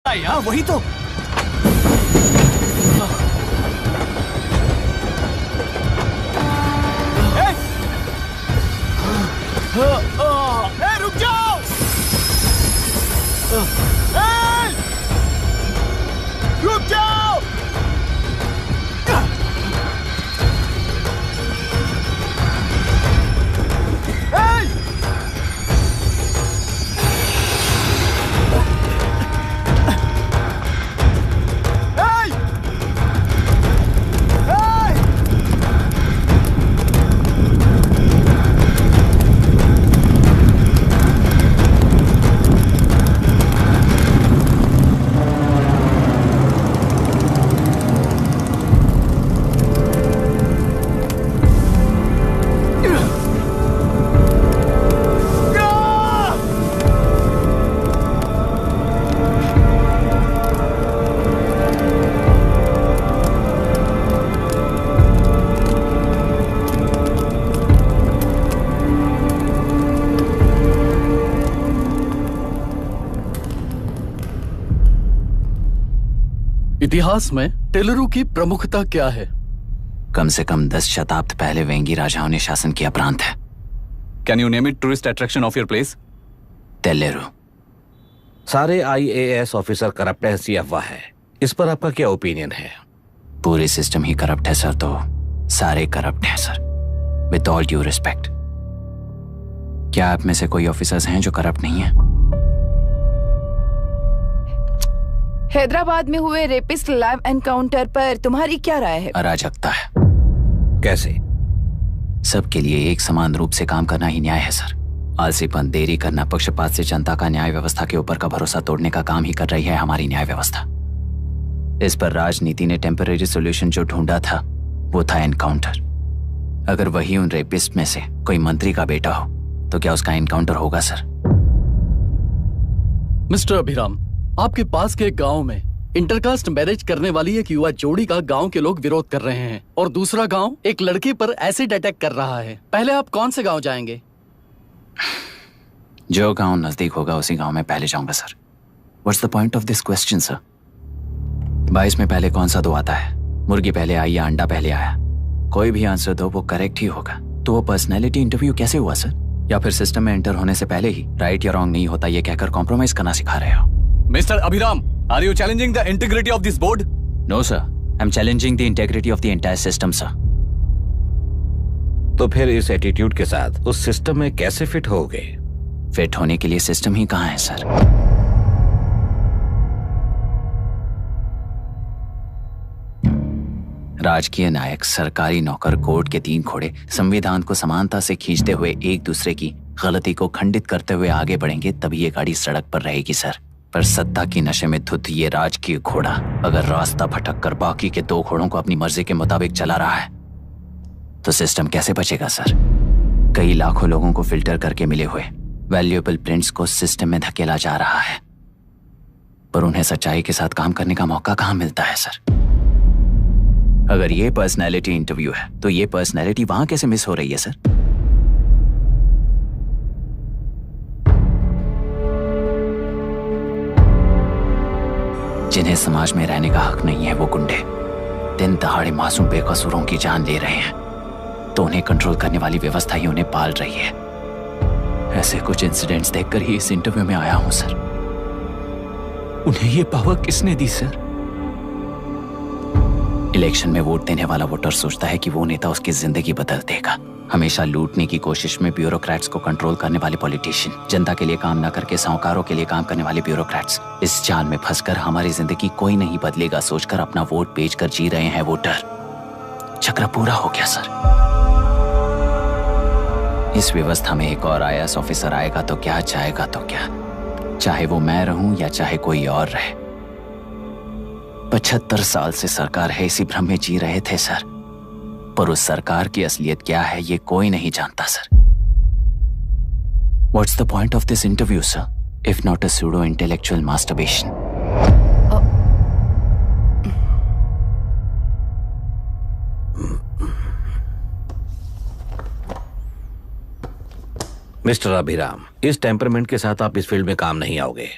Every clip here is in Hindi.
हाँ वही तो। रुक जाओ। रुक जाओ। इतिहास में टेलरू की प्रमुखता क्या है? कम से कम 10 शताब्द पहले वेंगी राजाओं ने शासन किया प्रांत है। Can you name it tourist attraction of your place? टेलरू। सारे IAS ऑफिसर करप्ट है, ऐसी अफवाह है। इस पर आपका क्या ओपिनियन है? पूरे सिस्टम ही करप्ट है सर, तो सारे करप्ट हैं sir, with all due respect. क्या आप में से कोई ऑफिसर्स हैं जो करप्ट नहीं है? हैदराबाद में हुए रेपिस्ट लाइव एनकाउंटर पर तुम्हारी क्या राय है? अराजकता है। कैसे? सबके लिए एक समान रूप से काम करना ही न्याय है सर। आलसीपन, देरी करना, पक्षपात से जनता का न्याय व्यवस्था के ऊपर का भरोसा तोड़ने का काम ही कर रही है हमारी न्याय व्यवस्था। इस पर राजनीति ने टेम्परेरी सोल्यूशन जो ढूंढा था वो था एनकाउंटर। अगर वही उन रेपिस्ट में से कोई मंत्री का बेटा हो तो क्या उसका एनकाउंटर होगा सर? मिस्टर अभिराम, आपके पास के गांव में इंटरकास्ट मैरिज करने वाली एक युवा जोड़ी का गांव के लोग विरोध कर रहे हैं और दूसरा गांव एक लड़के पर एसिड अटैक कर रहा है। पहले आप कौन से गांव जाएंगे? जो गांव नजदीक होगा उसी गांव में पहले जाऊंगा sir. What's the point of this question sir? 22 में पहले कौन सा दो आता है? मुर्गी पहले आई या अंडा पहले आया? कोई भी आंसर दो, वो करेक्ट ही होगा। तो वो पर्सनैलिटी इंटरव्यू कैसे हुआ सर? या फिर सिस्टम में एंटर होने से पहले ही राइट या रॉन्ग नहीं होता ये कहकर कॉम्प्रोमाइज करना सिखा रहे हो? Mr. Abhiram, are you challenging the integrity of this board? No sir, I'm challenging the integrity of the entire system sir. तो फिर इस एटीट्यूड के साथ उस सिस्टम में कैसे फिट होगे? फिट होने के लिए सिस्टम ही कहाँ है सर? राजकीय नायक, सरकारी नौकर, कोर्ट के 3 घोड़े संविधान को समानता से खींचते हुए एक दूसरे की गलती को खंडित करते हुए आगे बढ़ेंगे तभी ये गाड़ी सड़क पर रहेगी सर। पर सत्ता की नशे में धुत ये राजकीय घोड़ा अगर रास्ता भटक कर बाकी के 2 घोड़ों को अपनी मर्जी के मुताबिक चला रहा है तो सिस्टम कैसे बचेगा सर? कई लाखों लोगों को फिल्टर करके मिले हुए वैल्यूएबल प्रिंट्स को सिस्टम में धकेला जा रहा है, पर उन्हें सच्चाई के साथ काम करने का मौका कहाँ मिलता है सर? अगर ये पर्सनैलिटी इंटरव्यू है तो ये पर्सनैलिटी वहां कैसे मिस हो रही है सर? जिन्हें समाज में रहने का हक नहीं है वो गुंडे दिन दहाड़े मासूम बेकसूरों की जान ले रहे हैं तो उन्हें कंट्रोल करने वाली व्यवस्था ही उन्हें पाल रही है। ऐसे कुछ इंसिडेंट्स देखकर ही इस इंटरव्यू में आया हूं सर। उन्हें ये पावर किसने दी सर? इलेक्शन में वोट देने वाला वोटर सोचता है कि वो नेता उसकी जिंदगी बदल देगा। हमेशा लूटने की कोशिश में ब्यूरोक्रेट्स को कंट्रोल करने वाले पॉलिटिशियन, जनता के लिए काम न करके साहूकारों के लिए काम करने वाले ब्यूरोक्रेट्स इस जाल में फंसकर हमारी जिंदगी कोई नहीं बदलेगा सोचकर अपना वोट बेचकर जी रहे हैं वोटर। चक्र पूरा हो गया सर। इस व्यवस्था में एक और IAS ऑफिसर आएगा तो क्या, जाएगा तो क्या, चाहे वो मैं रहूं या चाहे कोई और रहे। 75 साल से सरकार है इसी भ्रम में जी रहे थे सर, पर उस सरकार की असलियत क्या है ये कोई नहीं जानता sir. What's the point of this interview, sir, if not a pseudo-intellectual masturbation? Mister Abhiram, इस टेम्परमेंट के साथ आप इस फील्ड में काम नहीं आओगे।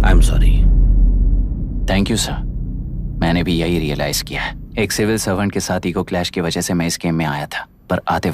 I am sorry. Thank you sir. मैंने भी यही रियलाइज किया है। एक सिविल सर्वेंट के साथ ईगो क्लैश की वजह से मैं इस गेम में आया था, पर आते